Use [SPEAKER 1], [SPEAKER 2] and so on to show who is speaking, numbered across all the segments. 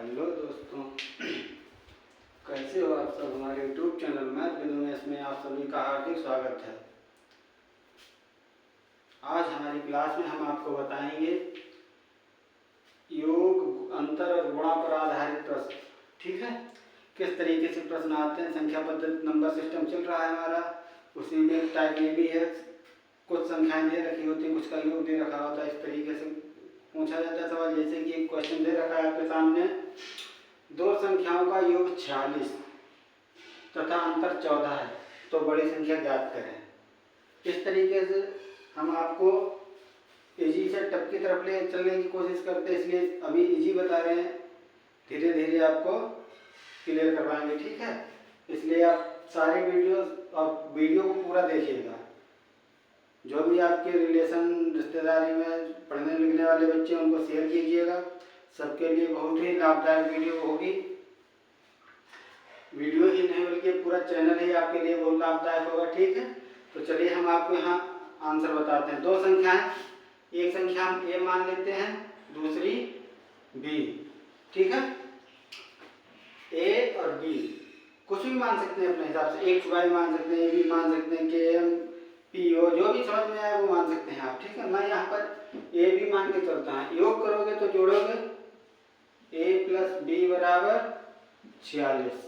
[SPEAKER 1] Hello दोस्तों, कैसे हो आप सब। हमारे यूट्यूब चैनल मैथ बिजनेस में आप सभी का हार्दिक स्वागत है। आज हमारी क्लास में हम आपको बताएंगे योग, अंतर और गुणा पर आधारित प्रश्न। ठीक है, किस तरीके से प्रश्न आते हैं। संख्या पद्धति नंबर सिस्टम चल रहा है हमारा, उसी में टाइप ये भी है, कुछ संख्याएं दे रखी होती हैं, कुछ का योग दे रखा होता है। इस तरीके से पूछा जाता है सवाल। जैसे कि एक क्वेश्चन दे रखा है आपके सामने, दो संख्याओं का योग 46 तथा अंतर 14 है, तो बड़ी संख्या ज्ञात करें। इस तरीके से हम आपको इजी से टफ की तरफ ले चलने की कोशिश करते हैं, इसलिए अभी इजी बता रहे हैं, धीरे धीरे आपको क्लियर करवाएंगे। ठीक है, इसलिए आप सारे वीडियो को पूरा देखिएगा। जो भी आपके रिलेशन रिश्तेदारी में पढ़ने लिखने वाले बच्चे उनको शेयर कीजिएगा। सबके लिए बहुत ही लाभदायक वीडियो होगी। वीडियो ही नहीं बल्कि पूरा चैनल ही आपके लिए बहुत लाभदायक होगा। ठीक है, तो चलिए हम आपको यहाँ आंसर बताते हैं। दो संख्याएं, एक संख्या हम ए मान लेते हैं, दूसरी बी। ठीक है, ए और बी कुछ भी मान सकते हैं अपने हिसाब से, एक्स वाई मान सकते हैं, ए बी मान सकते हैं, के एम पी ओ, जो भी समझ में आए वो मान सकते हैं आप। ठीक है, मैं यहाँ पर ए बी मान के चलता है। योग करोगे तो जोड़ोगे, ए प्लस बी बराबर 46,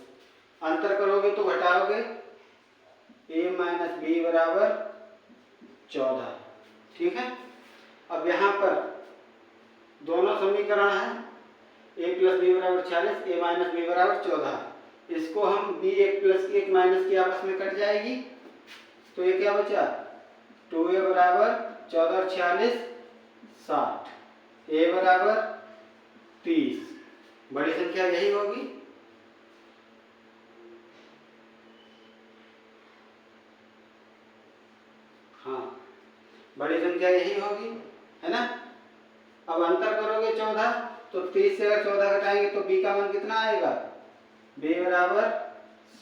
[SPEAKER 1] अंतर करोगे तो घटाओगे, ए माइनस बी बराबर 14। ठीक है, अब यहाँ पर दोनों समीकरण है, ए प्लस बी बराबर 46, ए माइनस बी बराबर 14। इसको हम बी एक प्लस की एक माइनस की आपस में कट जाएगी, तो ये क्या बचा, 2a बराबर 14 और 46 60, a बराबर 30। बड़ी संख्या यही होगी। हाँ, बड़ी संख्या यही होगी, है ना। अब अंतर करोगे 14, तो 30 से अगर 14 घटाएंगे तो b का मान कितना आएगा, b बराबर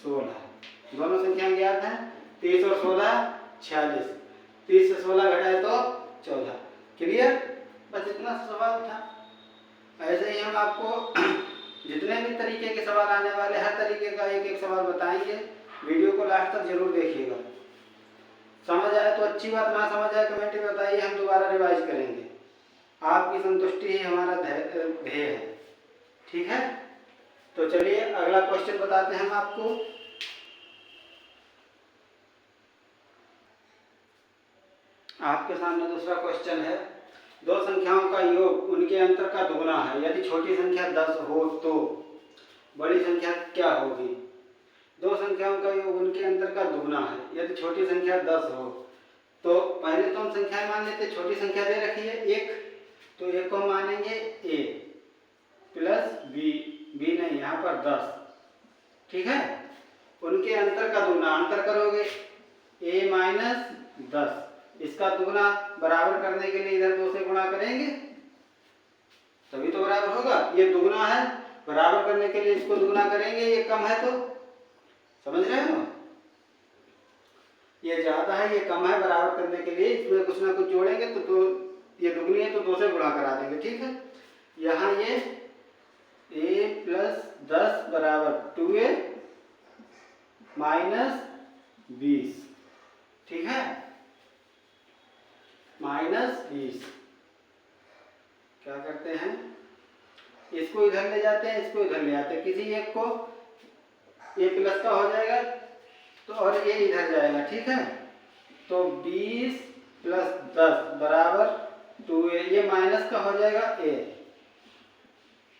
[SPEAKER 1] 16। दोनों संख्या ज्ञात हैं, 30 और 16 46, 30 से 16 घटाए तो 14। क्लियर, बस इतना सवाल था। ऐसे ही हम आपको जितने भी तरीके के सवाल आने वाले, हर तरीके का एक एक सवाल बताएंगे। वीडियो को लास्ट तक जरूर देखिएगा। समझ आए तो अच्छी बात, ना समझ आए कमेंट में बताइए, हम दोबारा रिवाइज करेंगे। आपकी संतुष्टि ही हमारा ध्येय है। ठीक है, तो चलिए अगला क्वेश्चन बताते हैं हम आपको। आपके सामने दूसरा क्वेश्चन है, दो संख्याओं का योग उनके अंतर का दुगना है, यदि छोटी संख्या 10 हो तो बड़ी संख्या क्या होगी। दो संख्याओं का योग उनके अंतर का दुगना है, यदि छोटी संख्या 10 हो, तो पहले तो हम संख्याएं मान लेते। छोटी संख्या दे रखी है 1, तो 1 को मानेंगे a प्लस बी नहीं, यहाँ पर 10। ठीक है, उनके अंतर का दुगना, अंतर करोगे a माइनस 10, इसका दुगना बराबर करने के लिए इधर 2 से गुणा करेंगे तभी तो बराबर होगा। ये दुगना है, बराबर करने के लिए इसको दुगना करेंगे, ये कम है तो समझ रहे हो, ये ज्यादा है ये कम है, बराबर करने के लिए इसमें कुछ ना कुछ जोड़ेंगे तो ये दुगनी है तो 2 से गुणा करा देंगे। ठीक है, यहाँ ये a प्लस 10 बराबर 2a माइनस 20। ठीक है, माइनस 20 क्या करते हैं, इसको इधर ले जाते हैं, इसको इधर ले आते हैं, किसी एक को a प्लस का हो जाएगा तो और a इधर जाएगा। ठीक है, तो 20 प्लस 10 बराबर 2a, ये माइनस का हो जाएगा a,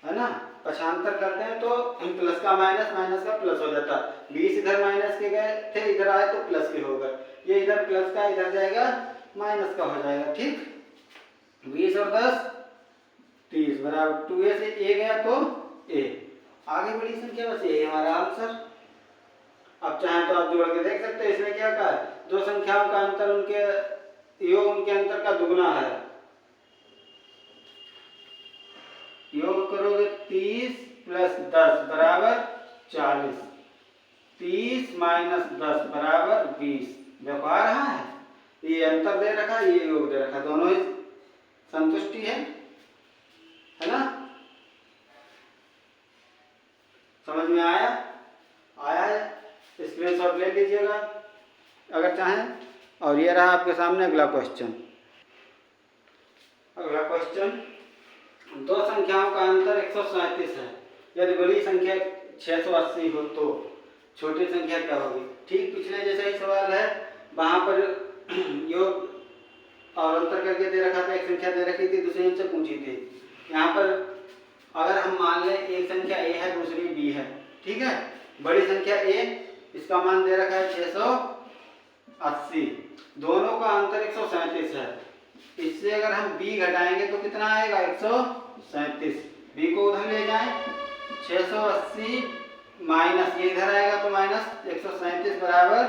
[SPEAKER 1] है ना। पक्षांतर करते हैं तो हम प्लस का माइनस, माइनस का प्लस हो जाता। 20 इधर माइनस के गए थे, इधर आए तो प्लस के होगा, ये इधर प्लस का इधर जाएगा माइनस का हो जाएगा। ठीक, 20 और 10 30 बराबर 2a से a गया तो a, आगे बड़ी संख्या बस ये हमारा आंसर। अब चाहे तो आप जोड़ के देख सकते हैं, इसमें क्या कहा है, दो संख्याओं का अंतर उनके योग उनके अंतर का दुगना है। योग करोगे 30 प्लस 10 बराबर 40, 30 माइनस 10 बराबर 20। देखो आ रहा है, ये अंतर दे रखा, ये योग दे रखा, दोनों ही संतुष्टि है ना। समझ में आया है? स्क्रीनशॉट ले लीजिएगा अगर चाहें। और ये रहा आपके सामने अगला क्वेश्चन। अगला क्वेश्चन, दो संख्याओं का अंतर 137 है। यदि बड़ी संख्या 680 हो तो छोटी संख्या क्या होगी? ठीक पिछले जैसा ही सवाल है, वहाँ पर योग और अंतर करके दे रखा था, एक संख्या दे रखी थी, दूसरी उनसे पूछी थी। यहाँ पर अगर हम मान लें एक संख्या a है, दूसरी b है, ठीक है। बड़ी संख्या a, इसका मान दे रखा है 680, दोनों का अंतर 137 है। इससे अगर हम b घटाएंगे तो कितना आएगा? 137। b को उधर ले जाएं, 680 माइनस ये इधर आएगा तो माइनस 137 बराबर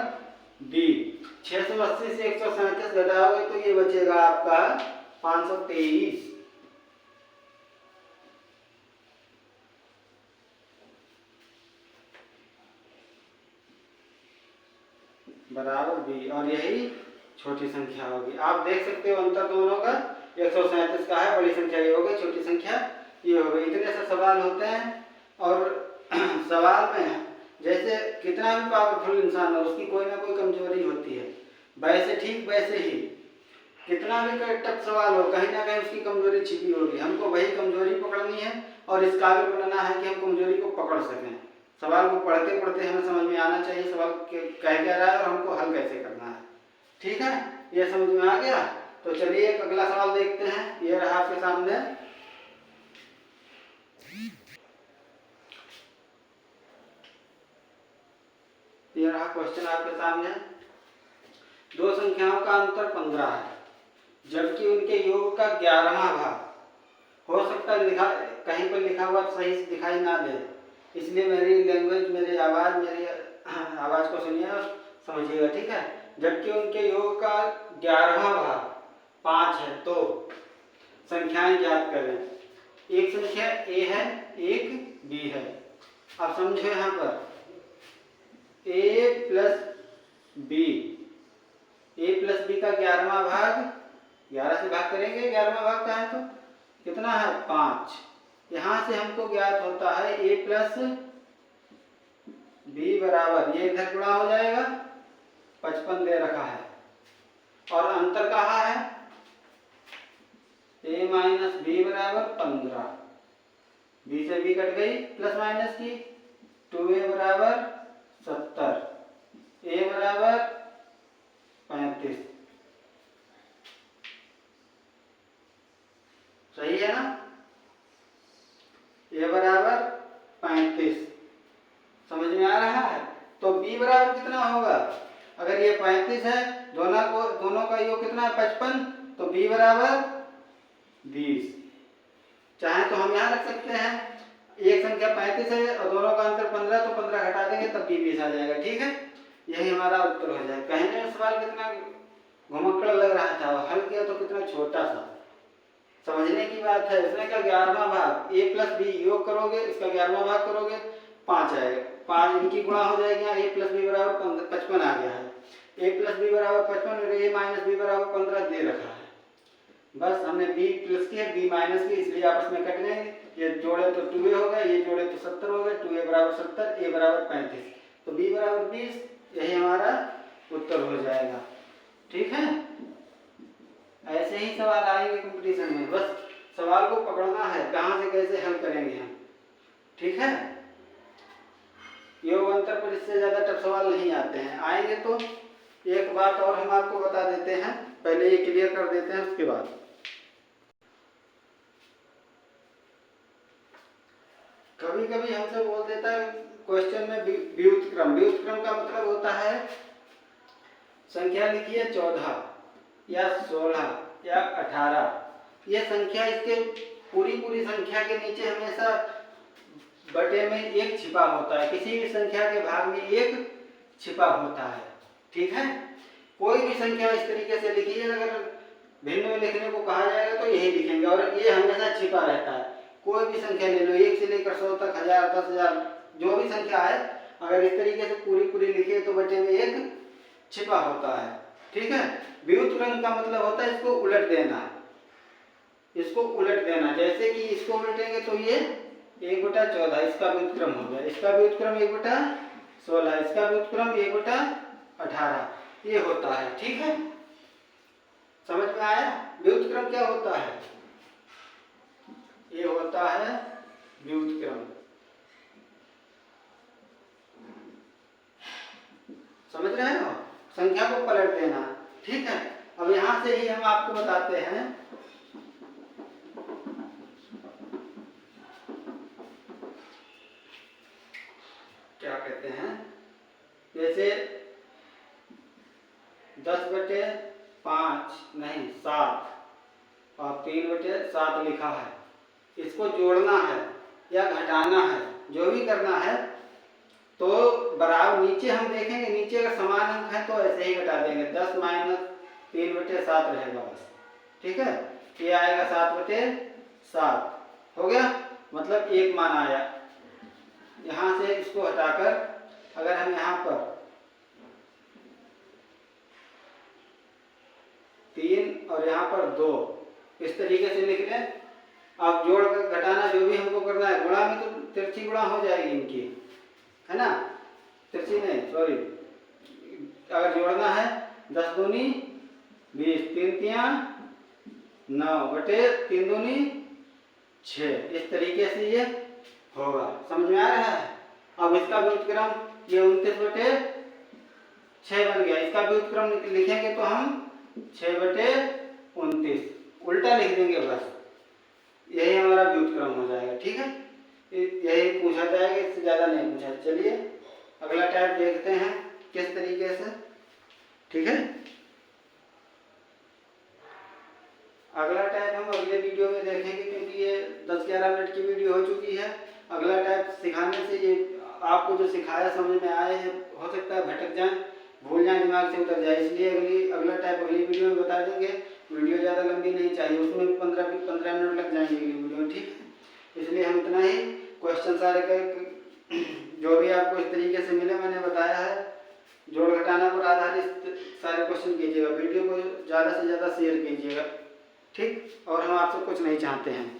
[SPEAKER 1] b। 680 से 137 घटाओगे तो ये बचेगा आपका 523 बराबर b, और यही छोटी संख्या होगी। आप देख सकते हो अंतर दोनों का 137 का है, बड़ी संख्या ये हो गई, छोटी संख्या ये हो गई। इतने से सवाल होते हैं। और सवाल में जैसे कितना भी पावरफुल इंसान हो, उसकी कोई ना कोई कमजोरी होती है। वैसे ठीक वैसे ही कितना भी टफ सवाल हो, कहीं ना कहीं उसकी कमजोरी छिपी होगी। हमको वही कमजोरी पकड़नी है और इस काबिल बनाना है कि हम कमजोरी को पकड़ सकें। सवाल को पढ़ते पढ़ते हमें समझ में आना चाहिए सवाल कह क्या रहा है और हमको हल कैसे करना है। ठीक है, ये समझ में आ गया? तो चलिए एक अगला सवाल देखते हैं। ये रहा आपके सामने। ये रहा क्वेश्चन आपके सामने। दो संख्याओं का अंतर 15 है, जबकि उनके योग का 11वां भाग। हो सकता है कहीं पर लिखा हुआ सही से दिखाई ना दे, इसलिए मेरी लैंग्वेज, मेरी आवाज को सुनिए और समझिएगा, ठीक है। जबकि उनके योग का 11वां भाग 5 है तो संख्याएं ज्ञात करें। एक संख्या a है, एक b है। अब समझो यहाँ पर a प्लस b का 11वां भाग, 11 से भाग करेंगे, 11वां भाग का है तो कितना है? 5। यहाँ से हमको ज्ञात होता है a प्लस b बराबर, ये इधर गुणा हो जाएगा, 55 दे रखा है। और अंतर कहाँ है? a माइनस b बराबर 15। b से b कट गई प्लस माइनस की, 2a बराबर 70, a बराबर 35। सही है ना? a बराबर 35। समझ में आ रहा है? तो b बराबर कितना होगा? अगर ये 35 है, दोनों का योग कितना है? 55, तो b बराबर 20। चाहे तो हम यहाँ रख सकते हैं, एक संख्या 35 है और दोनों का अंतर 15, तो 15 घटा देंगे तब b 20 आ जाएगा, ठीक है। यही हमारा उत्तर हो जाएगा। कहने में सवाल कितना घुमक्कड़ लग रहा था, हल किया तो कितना छोटा सा। समझने की बात है। इसने का 11वां भाग, a प्लस b योग करोगे, इसका 11वां भाग करोगे, 5 आएगा। 5 इनकी गुणा हो जाएगी, a प्लस b बराबर 55 आ गया है। a प्लस b बराबर 55 और a माइनस b बराबर 15 दे रखा है। बस हमने b प्लस की है, b माइनस की, इसलिए आपस में कट गए। ये जोड़े तो 2a हो गए, ये जोड़े तो 70 हो गए। 2a बराबर 70, a बराबर 35, तो b बराबर 20। यही हमारा उत्तर हो जाएगा, ठीक है। ऐसे ही सवाल आएंगे कंपटीशन में, बस सवाल को पकड़ना है, कहाँ से कैसे हल करेंगे हम, ठीक है। योग अंतर पर इससे ज्यादा टफ सवाल नहीं आते हैं। आएंगे तो एक बात और हम आपको बता देते हैं, पहले ये क्लियर कर देते हैं, उसके बाद कभी कभी हमसे बोल देता है क्वेश्चन में व्युत्क्रम। व्युत्क्रम का मतलब होता है संख्या लिखिए 14 या 16 या 18, ये संख्या, इसके पूरी संख्या के नीचे हमेशा बटे में 1 छिपा होता है। किसी भी संख्या के भाग में 1 छिपा होता है, ठीक है। कोई भी संख्या इस तरीके से लिखिए, अगर भिन्न में लिखने को कहा जाएगा तो यही लिखेंगे, और ये हमेशा छिपा रहता है। कोई भी संख्या ले लो, 1 से लेकर 100 तक, 1000, 10,000, जो भी संख्या है, अगर इस तरीके से पूरी लिखिए तो बटे में 1 छिपा होता है, ठीक है। व्युत्क्रम का मतलब होता है इसको उलट देना, इसको उलट देना। जैसे कि इसको उलटेंगे तो ये 1/14, इसका व्युत्क्रम हो गया, इसका व्युत्क्रम 1/16, इसका व्युत्क्रम 1/18, ये होता है। ठीक है, समझ में आया? व्युत्क्रम क्या होता है? ये होता है व्युत्क्रम, समझ रहे हो? संख्या को पलट देना। ठीक है, अब यहां से ही हम आपको बताते हैं क्या कहते हैं। जैसे 10/5 नहीं 7 और 3/7 लिखा है, इसको जोड़ना है या घटाना है, जो भी करना है तो बराबर नीचे हम देखेंगे, नीचे अगर समान अंक है तो ऐसे ही घटा देंगे, 10 - 3/7 रहेगा बस। ठीक है, ये आएगा 7/7 हो गया, मतलब एक मान आया। यहां से इसको हटाकर अगर हम यहाँ पर 3 और यहाँ पर 2 इस तरीके से लिख लें। अब जोड़ कर घटाना जो भी हमको करना है, गुणा में तो तिरछी गुणा हो जाएगी इनकी, है ना? तिरछी नहीं, सॉरी, अगर जोड़ना है 10 दूनी 20, 3 तियां 9 बटे 3 दूनी 6, इस तरीके से ये होगा। समझ में आ रहा है? अब इसका व्युत्क्रम ये 29/6 बन गया, इसका व्युत्क्रम लिखेंगे तो हम 6/29 उल्टा लिख देंगे बस, यही हमारा व्युत्क्रम हो जाएगा। ठीक है, यही पूछा जाएगा, इससे ज्यादा नहीं पूछा। चलिए अगला टाइप देखते हैं किस तरीके से। ठीक है, अगला टाइप हम अगले वीडियो में देखेंगे, क्योंकि ये 10-11 मिनट की वीडियो हो चुकी है। अगला टाइप सिखाने से ये आपको जो सिखाया समझ में आए हैं, हो सकता है भटक जाए, भूल जाए, दिमाग से उतर जाए, इसलिए अगला टाइप अगली वीडियो में बता देंगे। वीडियो ज़्यादा लंबी नहीं चाहिए, उसमें भी 15 मिनट लग जाएंगे अगली वीडियो में। ठीक है, इसलिए हम इतना ही क्वेश्चन सारे जो भी आपको इस तरीके से मिले मैंने बताया है, जोड़ घटाना पर आधारित सारे क्वेश्चन कीजिएगा। वीडियो को ज़्यादा से ज़्यादा शेयर कीजिएगा। ठीक, और हम आपसे कुछ नहीं चाहते हैं।